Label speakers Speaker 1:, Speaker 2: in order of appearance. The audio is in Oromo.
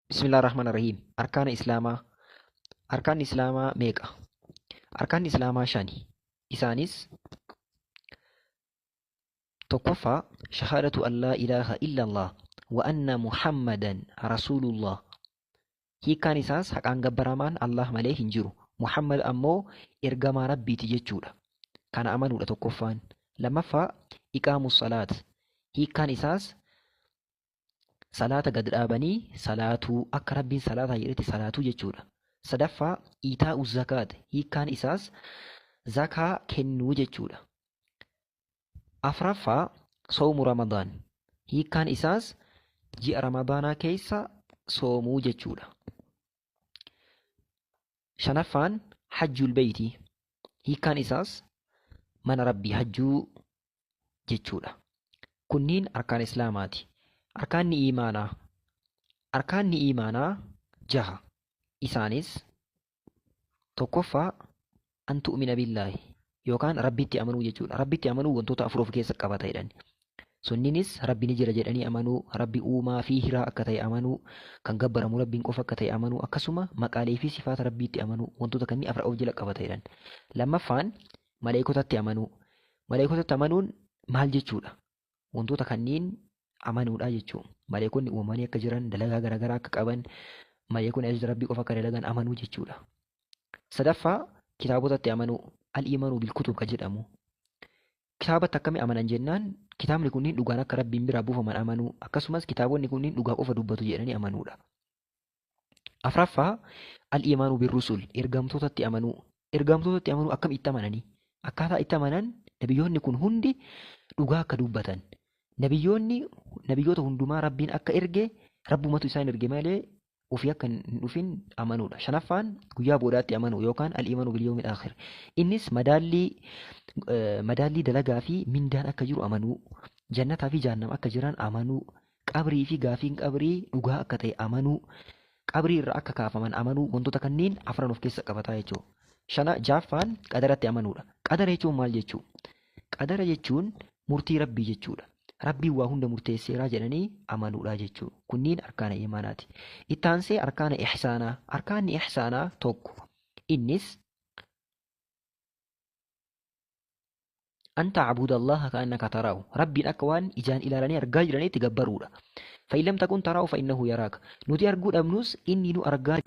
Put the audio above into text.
Speaker 1: Bismillahirrahmanirrahim. Arkaan Islaamaa meeqa? Arkaan Islaamaa shani. Isaanis tokkoffaa shahaadatu an laa ilaaha illallah wa anna Muhammadan rasuulullah. Hiikkaan isaas haqaan gabbaramaan Allah malee hin jiru. Muhammad ammoo ergamaa rabbiiti jechuudha. Kana amanuudha tokkoffaan. Lammaffaa iqaamus salaat. Hiikkaan isaas salaata gad dhaabanii salaatuu akka rabbiin salaataa jedhetti salaatuu jechuudha. Sadaffaa iitaa'u zakaat. Hiikkaan isaas zakaa kennuu jechuudha. Afraffaa soomu ramadaan. Hiikkaan isaas ji'a ramadaanaa keessa soomuu jechuudha. Shanaffaan hajjul beeyti. Hiikkaan isaas mana rabbii hajjuu jechuudha. Kunniin arkaan islaamaati. Arkaanni iimaanaa jaha. Isaanis tokkoffaa an tu'mina billaahi yookaan rabbitti amanuu jechuudha. Rabbitti amanuu wantoota afur of keessa qabata jedhan. Sunninis rabbi ni jira jedhanii amanuu, rabbi uumaa fi hiraa akka ta'e amanuu, kan gabbaramu rabbiin qofa akka ta'e amanuu, akkasuma maqaalee fi sifaata rabbiitti amanuu wantoota kanneen afur of jala qabata jedhan. Lammaffaan maleekotatti amanuu. Maleekotatti amanuun maal jechuudha? Wantoota kanneen amanuudha jechuudha. Maleekonni uumamanii akka jiran, dalagaa garaagaraa akka qaban, maleekonni ajaja rabbii qofa akka dalagan amanuu jechuudha. Sadaffaa kitaabotatti amanuu. Al-iimanuu bilkutub kan jedhamu. Kitaabatti akkamii amanan jennaan kitaabni kunniin dhugaan akka rabbiin biraa buufaman amanuu, akkasumas kitaabonni kunniin dhugaa qofa dubbatu jedhanii amanuudha. Afraffaa al-iimaanuu birrusul. Ergamtootatti amanuu. Ergamtootatti amanuu akkam itti amananii? Akkaataa itti amanan nabiyyoonni kun hundi dhugaa akka dubbatan. Nabiyyoota hundumaa rabbiin akka erge rabbumatu isaan erge malee ofii akka hin dhufin amanuudha. Shanaffaan guyyaa boodaatti amanuu yookaan al-iimaanuu bil-yawmil aakhir. Innis madaallii dalagaa fi mindaan akka jiru amanuu, jannataa fi jahannama akka jiran amanuu, qabrii fi gaafiin qabrii dhugaa akka ta'e amanuu, qabrii irraa akka kaafaman amanuu, wantoota kanneen afran of keessa qabataa jechuudha. Jahaffaan qadaratti amanuudha. Qadara jechuun maal jechuu? Qadara jechuun murtii rabbii jechuudha. Rabbiin waa hunda murteesseeraa jedhanii amanuudha jechuudha. Kunniin arkaana imaanaati. Itti aansee arkaana ihsaanaa. Arkaanni ihsaanaa tokko. Innis an ta'buda Allaha ka'annaka taraahu. Rabbiin akka waan ijaan ilaalanii argaa jiranitti gabbaruudha. Fa'in lam takun taraahu fa'innahu yaraaka. Nuti arguu dhabnus inni nu argaa